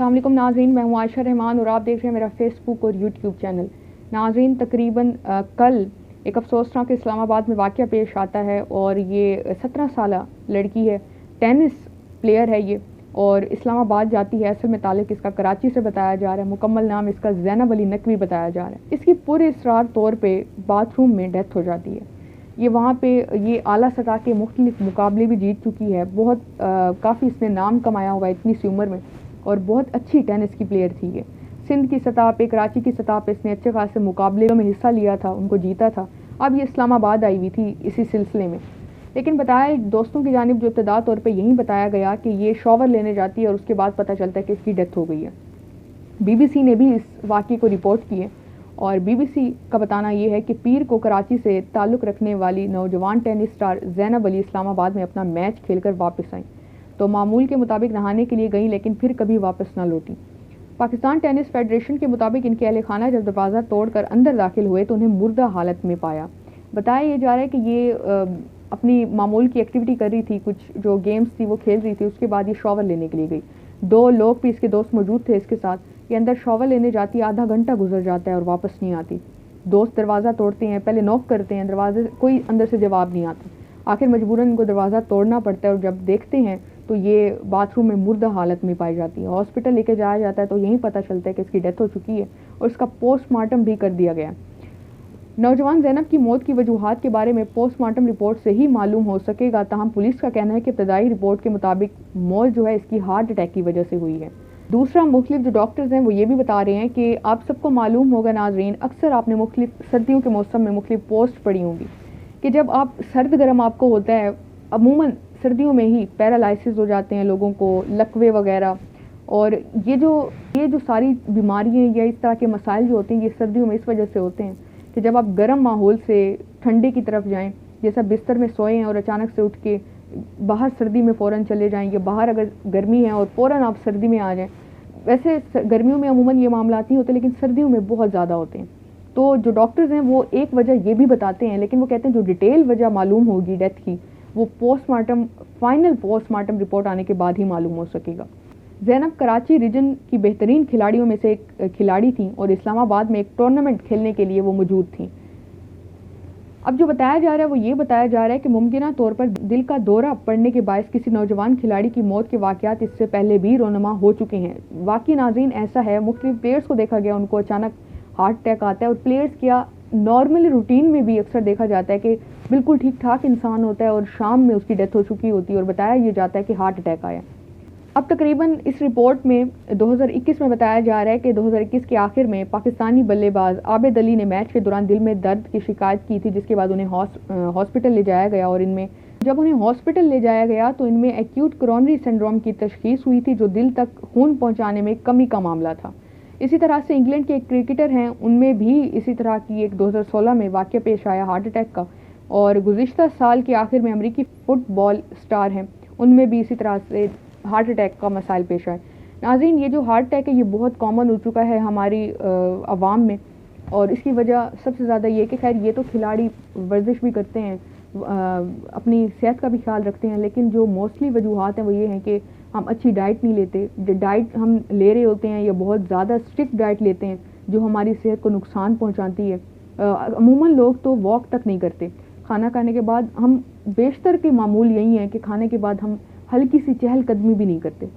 अस्सलाम वालेकुम नाज़रीन, मैं हूँ आयशा रहमान और आप देख रहे हैं मेरा फेसबुक और यूट्यूब चैनल। नाज़रीन, तकरीबन कल एक अफसोसनाक इस्लामाबाद में वाक़या पेश आता है और ये 17 साल लड़की है, टेनिस प्लेयर है ये, और इस्लामाबाद जाती है। असल में ताल्लुक़ इसका कराची से बताया जा रहा है, मुकम्मल नाम इसका ज़ैनब अली नकवी बताया जा रहा है। इसकी पूरे इसरार तौर पर बाथरूम में डेथ हो जाती है। ये वहाँ पे ये आला सतह के मुख्तलिफ मुकाबले भी जीत चुकी है, बहुत काफ़ी इसने नाम कमाया हुआ है इतनी सी उम्र में, और बहुत अच्छी टेनिस की प्लेयर थी ये। सिंध की सतह पे, कराची की सतह पे इसने अच्छे खासे मुकाबले में हिस्सा लिया था, उनको जीता था। अब ये इस्लामाबाद आई हुई थी इसी सिलसिले में, लेकिन बताया दोस्तों की जानिब जो इब्तदा तौर पे यही बताया गया कि ये शॉवर लेने जाती है और उसके बाद पता चलता है कि इसकी डेथ हो गई है। BBC ने भी इस वाक़े को रिपोर्ट की है और BBC का बताना ये है कि पीर को कराची से ताल्लुक़ रखने वाली नौजवान टेनिस स्टार ज़ैनब अली इस्लामाबाद में अपना मैच खेलकर वापस आई। तो मामूल के मुताबिक नहाने के लिए गई, लेकिन फिर कभी वापस ना लौटी। पाकिस्तान टेनिस फेडरेशन के मुताबिक इनके अहल खाना जब दरवाज़ा तोड़कर अंदर दाखिल हुए तो उन्हें मुर्दा हालत में पाया। बताया ये जा रहा है कि ये अपनी मामूल की एक्टिविटी कर रही थी, कुछ जो गेम्स थी वो खेल रही थी। उसके बाद ये शॉवर लेने के लिए गई। 2 लोग भी इसके दोस्त मौजूद थे इसके साथ। ये अंदर शॉवर लेने जाती, आधा घंटा गुजर जाता है और वापस नहीं आती। दोस्त दरवाज़ा तोड़ते हैं, पहले नॉक करते हैं, दरवाजे कोई अंदर से जवाब नहीं आता। आखिर मजबूरन इनको दरवाज़ा तोड़ना पड़ता है और जब देखते हैं तो ये बाथरूम में मुर्दा हालत में पाई जाती है। हॉस्पिटल लेके जाया जाता है तो यहीं पता चलता है कि इसकी डेथ हो चुकी है और इसका पोस्टमार्टम भी कर दिया गया। नौजवान ज़ैनब की मौत की वजूहात के बारे में पोस्टमार्टम रिपोर्ट से ही मालूम हो सकेगा, ताहम पुलिस का कहना है कि इब्तदाई रिपोर्ट के मुताबिक मौत जो है इसकी हार्ट अटैक की वजह से हुई है। दूसरा, मुख्तलिफ जो डॉक्टर्स हैं वो ये भी बता रहे हैं कि आप सबको मालूम होगा नाजरीन, अक्सर आपने मुख्तलिफ सर्दियों के मौसम में मुख्तलिफ पोस्ट पढ़ी होंगी कि जब आप सर्द गर्म आपको होता है, अमूमन सर्दियों में ही पैरालाइसिस हो जाते हैं लोगों को, लकवे वगैरह, और ये जो सारी बीमारियां या इस तरह के मसाइल जो होते हैं ये सर्दियों में इस वजह से होते हैं कि जब आप गर्म माहौल से ठंडे की तरफ जाएं, जैसा बिस्तर में सोए हैं और अचानक से उठ के बाहर सर्दी में फ़ौरन चले जाएं, या बाहर अगर गर्मी है और फ़ौरन आप सर्दी में आ जाएं। वैसे गर्मियों में अमूमन ये मामला नहीं होते, लेकिन सर्दियों में बहुत ज़्यादा होते हैं। तो जो डॉक्टर्स हैं वो एक वजह ये भी बताते हैं, लेकिन वो कहते हैं जो डिटेल वजह मालूम होगी डेथ की वो फाइनल पोस्टमार्टम रिपोर्ट आने के बाद ही मालूम हो सकेगा। ज़ैनब कराची रीजन की बेहतरीन खिलाड़ियों में से एक खिलाड़ी थी और इस्लामाबाद में एक टूर्नामेंट खेलने के लिए वो मौजूद थी। अब जो बताया जा रहा है वो ये बताया जा रहा है कि मुमकिना तौर पर दिल का दौरा पड़ने के बायस किसी नौजवान खिलाड़ी की मौत के वाक़यात इससे पहले भी रोनमा हो चुके हैं। वाकई नाज़रीन ऐसा है, मुख्तलिफ प्लेयर्स को देखा गया उनको अचानक हार्ट अटैक आता है, और प्लेयर्स क्या नॉर्मल रूटीन में भी अक्सर देखा जाता है कि बिल्कुल ठीक ठाक इंसान होता है और शाम में उसकी डेथ हो चुकी होती है और बताया ये जाता है कि हार्ट अटैक आया। अब तकरीबन इस रिपोर्ट में 2021 में बताया जा रहा है कि 2021 के आखिर में पाकिस्तानी बल्लेबाज आबिद अली ने मैच के दौरान दिल में दर्द की शिकायत की थी, जिसके बाद उन्हें हॉस्पिटल ले जाया गया, और जब उन्हें हॉस्पिटल ले जाया गया तो इनमें एक्यूट कोरोनरी सिंड्रोम की तशखीस हुई थी, जो दिल तक खून पहुँचाने में कमी का मामला था। इसी तरह से इंग्लैंड के एक क्रिकेटर हैं, उनमें भी इसी तरह की एक 2016 में वाक़या पेश आया हार्ट अटैक का, और गुज़िश्ता साल के आखिर में अमेरिकी फुटबॉल स्टार हैं, उनमें भी इसी तरह से हार्ट अटैक का मसाइल पेश आए। नाज़रीन, ये जो हार्ट अटैक है ये बहुत कॉमन हो चुका है हमारी आवाम में, और इसकी वजह सबसे ज़्यादा ये कि खैर ये तो खिलाड़ी वर्जिश भी करते हैं, अपनी सेहत का भी ख्याल रखते हैं, लेकिन जो मोस्टली वजूहात हैं वो ये हैं कि हम अच्छी डाइट नहीं लेते, डाइट हम ले रहे होते हैं या बहुत ज़्यादा स्ट्रिक्ट डाइट लेते हैं जो हमारी सेहत को नुकसान पहुंचाती है। अमूमन लोग तो वॉक तक नहीं करते खाना खाने के बाद। हम बेशतर के मामूल यही है कि खाने के बाद हम हल्की सी चहलकदमी भी नहीं करते,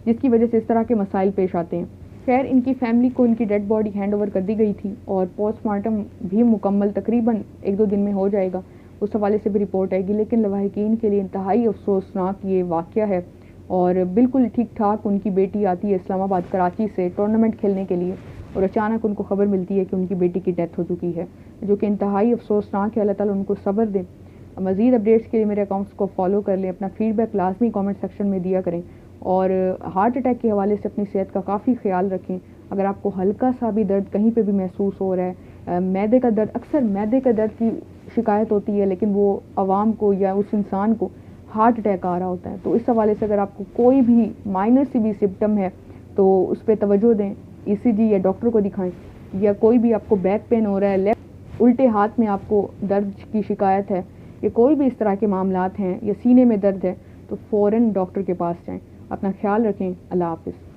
जिसकी वजह से इस तरह के मसाइल पेश आते हैं। खैर, इनकी फैमिली को इनकी डेड बॉडी हैंड ओवर कर दी गई थी और पोस्टमार्टम भी मुकम्मल तकरीबन 1-2 दिन में हो जाएगा, उस हवाले से भी रिपोर्ट आएगी। लेकिन लवाहिकीन के लिए इंतहाई अफसोसनाक ये वाक़या है, और बिल्कुल ठीक ठाक उनकी बेटी आती है इस्लामाबाद कराची से टूर्नामेंट खेलने के लिए, और अचानक उनको खबर मिलती है कि उनकी बेटी की डेथ हो चुकी है, जो कि इंतहाई अफसोसनाक है। अल्लाह ताला उनको सब्र दे। मज़ीद अपडेट्स के लिए मेरे अकाउंट्स को फॉलो कर लें, अपना फीडबैक लाजमी कमेंट सेक्शन में दिया करें, और हार्ट अटैक के हवाले से अपनी सेहत का काफ़ी ख्याल रखें। अगर आपको हल्का सा भी दर्द कहीं पे भी महसूस हो रहा है, मैदे का दर्द, अक्सर मैदे का दर्द की शिकायत होती है, लेकिन वो आवाम को या उस इंसान को हार्ट अटैक आ रहा होता है, तो इस हवाले से अगर आपको कोई भी माइनर सी भी सिम्टम है तो उस पर तवज्जो दें, ECG या डॉक्टर को दिखाएं। या कोई भी आपको बैक पेन हो रहा है, लेफ्ट उल्टे हाथ में आपको दर्द की शिकायत है, या कोई भी इस तरह के मामलात हैं, या सीने में दर्द है, तो फ़ौरन डॉक्टर के पास जाएं। अपना ख्याल रखें। अल्लाह हाफ़िज़।